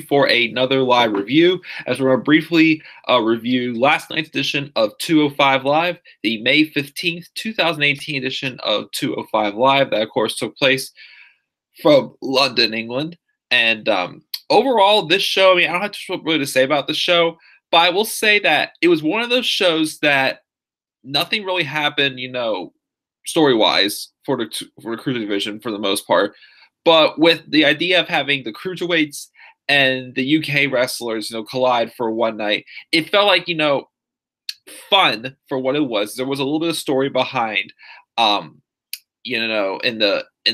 for another live review, as we're going to briefly review last night's edition of 205 Live, the May 15th, 2018 edition of 205 Live. That, of course, took place from London, England. And overall, this show, I mean, I don't have too much really to say about the show, but I will say that it was one of those shows that nothing really happened, story wise for the cruiser division for the most part. But with the idea of having the cruiserweights and the UK wrestlers, collide for one night, it felt like, fun for what it was. There was a little bit of story behind, in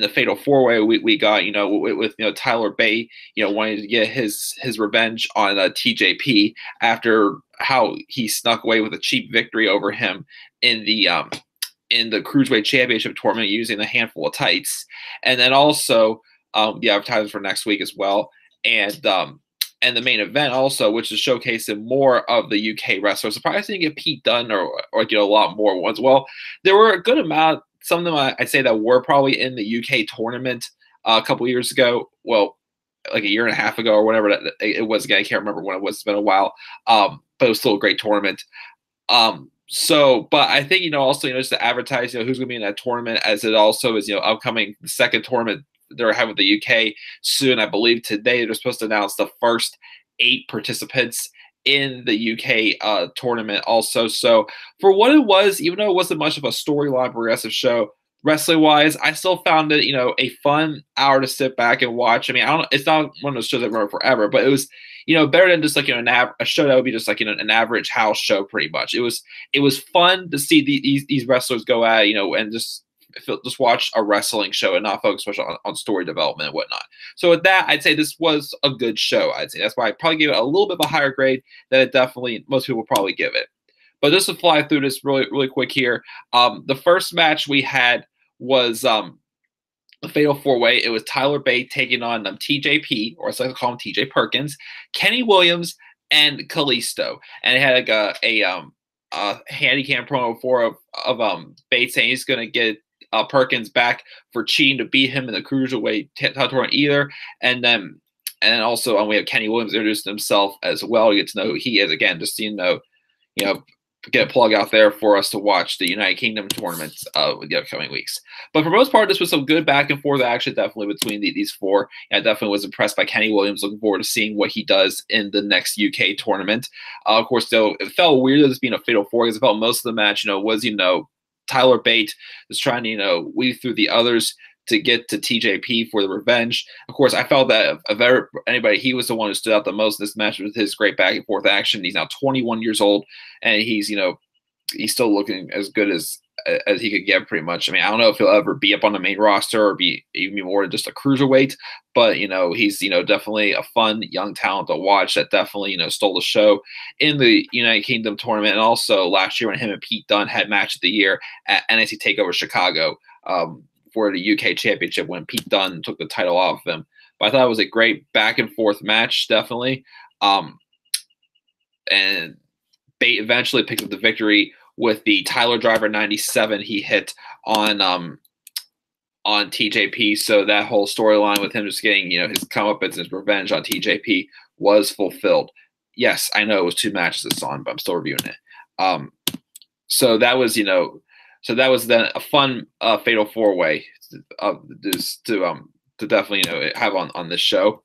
the Fatal Four Way, we got, with Tyler Bate, wanting to get his revenge on TJP after how he snuck away with a cheap victory over him in the Cruiserweight Championship tournament using a handful of tights, and then also the advertisers for next week as well, and the main event also, which is showcasing more of the UK wrestlers. Surprised didn't get Pete Dunne or get a lot more ones. Well, there were a good amount. Some of them I'd say that were probably in the UK tournament a couple years ago. Well, like a year and a half ago or whatever it was. Again, I can't remember when it was. It's been a while, but it was still a great tournament. But I think, also, just to advertise, who's going to be in that tournament, as it also is, upcoming the second tournament they're having with the UK soon. I believe today they're supposed to announce the first 8 participants in the UK tournament also. So for what it was, even though it wasn't much of a storyline progressive show, wrestling wise, I still found it, a fun hour to sit back and watch. I mean, it's not one of those shows that run forever, but it was, better than just like, a show that would be just like, an average house show pretty much. It was fun to see these wrestlers go at, and just watch a wrestling show and not focus much on story development and whatnot. So with that, I'd say this was a good show. I'd say that's why I probably gave it a little bit of a higher grade than it definitely most people will probably give it. But just to fly through this really quick here, the first match we had was the Fatal 4-Way. It was Tyler Bate taking on TJP, or as I like to call him, TJ Perkins, Kenny Williams, and Kalisto. And it had like a handicap promo of Bate saying he's going to get Perkins back for cheating to beat him in the cruiserweight tournament either, and then also we have Kenny Williams introducing himself as well. You get to know who he is again, just get a plug out there for us to watch the United Kingdom tournaments with the upcoming weeks. But for the most part, this was some good back and forth action, definitely between these four. I definitely was impressed by Kenny Williams. Looking forward to seeing what he does in the next UK tournament. Of course, though, it felt weird this being a Fatal 4 because it felt most of the match, was Tyler Bate was trying to, weave through the others to get to TJP for the revenge. Of course, I felt that of anybody, he was the one who stood out the most in this match with his great back and forth action. He's now 21 years old, and he's still looking as good as he could get pretty much. I mean, I don't know if he'll ever be up on the main roster or be even more than just a cruiserweight, but he's definitely a fun young talent to watch that definitely stole the show in the United Kingdom tournament, and also last year when him and Pete Dunne had match of the year at NXT Takeover Chicago for the UK Championship when Pete Dunne took the title off of him. But I thought it was a great back and forth match, definitely. And Bate eventually picked up the victory with the Tyler Driver 97 he hit on TJP. So that whole storyline with him just getting, his comeuppance and his revenge on TJP was fulfilled. Yes, I know it was 2 matches it's on, but I'm still reviewing it. So that was, then a fun Fatal 4-Way to definitely, have on this show.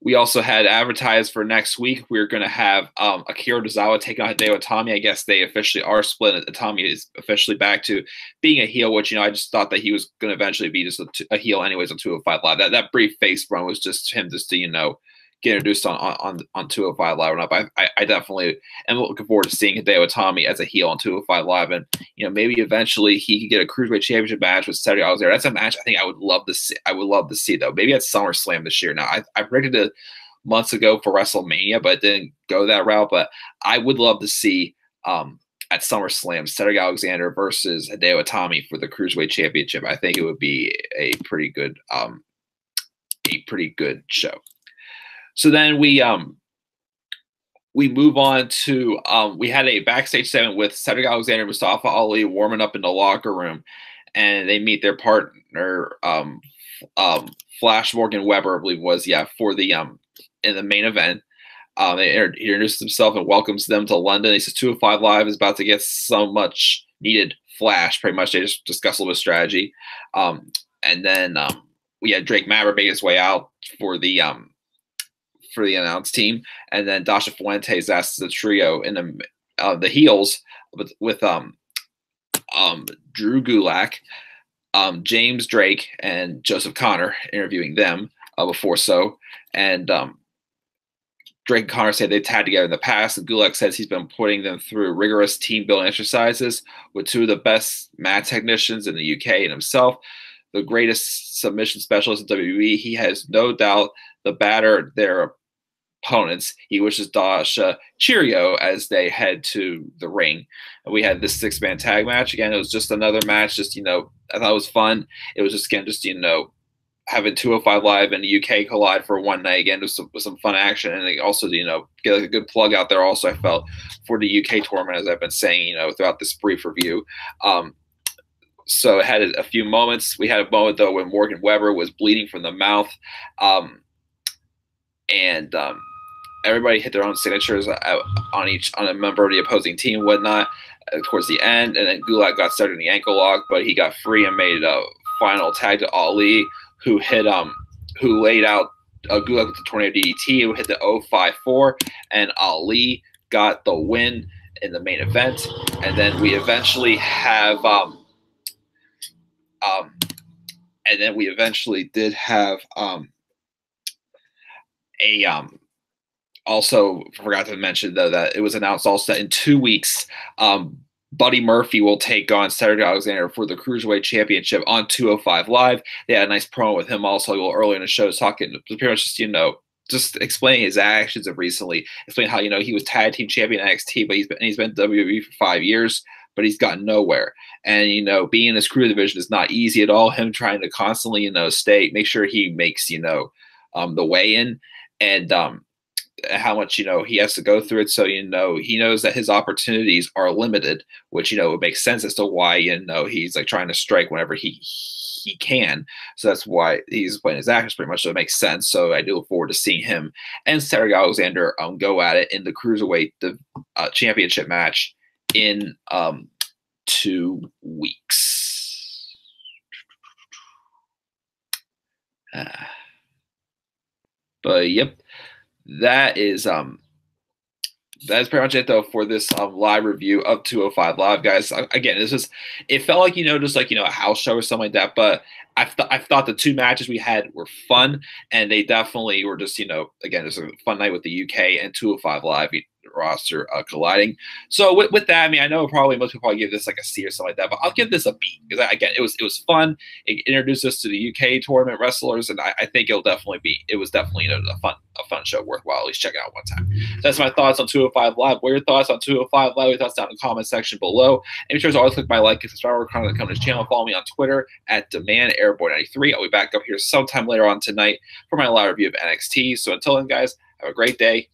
We also had advertised for next week. We're going to have Akira Tozawa take on Hideo Itami. I guess they officially are split. Itami is officially back to being a heel, which, I just thought that he was going to eventually be just a heel anyways on 205 Live. That brief face run was just him just to, get introduced on 205 Live. But I definitely am looking forward to seeing Hideo Itami as a heel on 205 Live. And, maybe eventually he could get a Cruiserweight Championship match with Cedric Alexander. That's a match I think I would love to see, though. Maybe at SummerSlam this year. Now, I predicted it months ago for WrestleMania, but it didn't go that route. But I would love to see at SummerSlam Cedric Alexander versus Hideo Itami for the Cruiserweight Championship. I think it would be a pretty good show. So then we move on to we had a backstage segment with Cedric Alexander and Mustafa Ali warming up in the locker room, and they meet their partner Flash Morgan Webber, I believe it was, yeah, for the in the main event. He introduces himself and welcomes them to London. He says 205 Live is about to get so much needed flash. Pretty much, they just discuss a little bit of strategy. And then we had Drake Maverick make his way out for the announced team, and then Dasha Fuentes asks the trio in the heels with Drew Gulak, James Drake, and Joseph Connor, interviewing them before so. And Drake and Connor say they've tagged together in the past, and Gulak says he's been putting them through rigorous team building exercises with two of the best mat technicians in the UK and himself, the greatest submission specialist in WWE. He has no doubt the batter their opponents. He wishes Dasha cheerio as they head to the ring. And we had this 6-man tag match. Again, it was just another match. Just, I thought it was fun. It was just, again, just, having 205 Live and the UK collide for one night again with some fun action, and they also get like a good plug out there. Also, I felt for the UK tournament, as I've been saying, throughout this brief review. So it had a few moments. We had a moment though when Morgan Webber was bleeding from the mouth, and everybody hit their own signatures on a member of the opposing team, and whatnot. Towards the end, and then Gulak got started in the ankle lock, but he got free and made a final tag to Ali, who laid out Gulak with the tornado DDT, who hit the 054, and Ali got the win in the main event. And then we eventually have also forgot to mention though that it was announced also that in 2 weeks, Buddy Murphy will take on Cedric Alexander for the Cruiserweight Championship on 205 Live. They had a nice promo with him also a little earlier in the show, talking pretty much just explaining his actions of recently, explaining how he was tag team champion NXT, but he's been WWE for 5 years, but he's gotten nowhere. And being in this crew division is not easy at all. Him trying to constantly make sure he makes the weigh in, and how much he has to go through it. So he knows that his opportunities are limited, which it makes sense as to why he's like trying to strike whenever he can. So that's why he's playing his actions pretty much. So it makes sense. So I do look forward to seeing him and Cedric Alexander go at it in the Cruiserweight championship match in 2 weeks. But yep. That's pretty much it though for this live review of 205 Live, guys. Again, it felt like just like a house show or something like that, but I thought the two matches we had were fun, and they definitely were just again, just a fun night with the UK and 205 Live roster colliding. So with that, I mean, I know probably most people probably give this like a C or something like that, but I'll give this a B because again, it was fun. It introduced us to the UK tournament wrestlers, and I think it was definitely a fun show, worthwhile at least check it out one time. So that's my thoughts on 205 Live. What are your thoughts on 205 Live? Your thoughts down in the comment section below. And be sure to always click my like and subscribe to the company's channel. Follow me on Twitter at DemandAirboy93. I'll be back up here sometime later on tonight for my live review of NXT. So until then, guys, have a great day.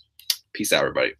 Peace out, everybody.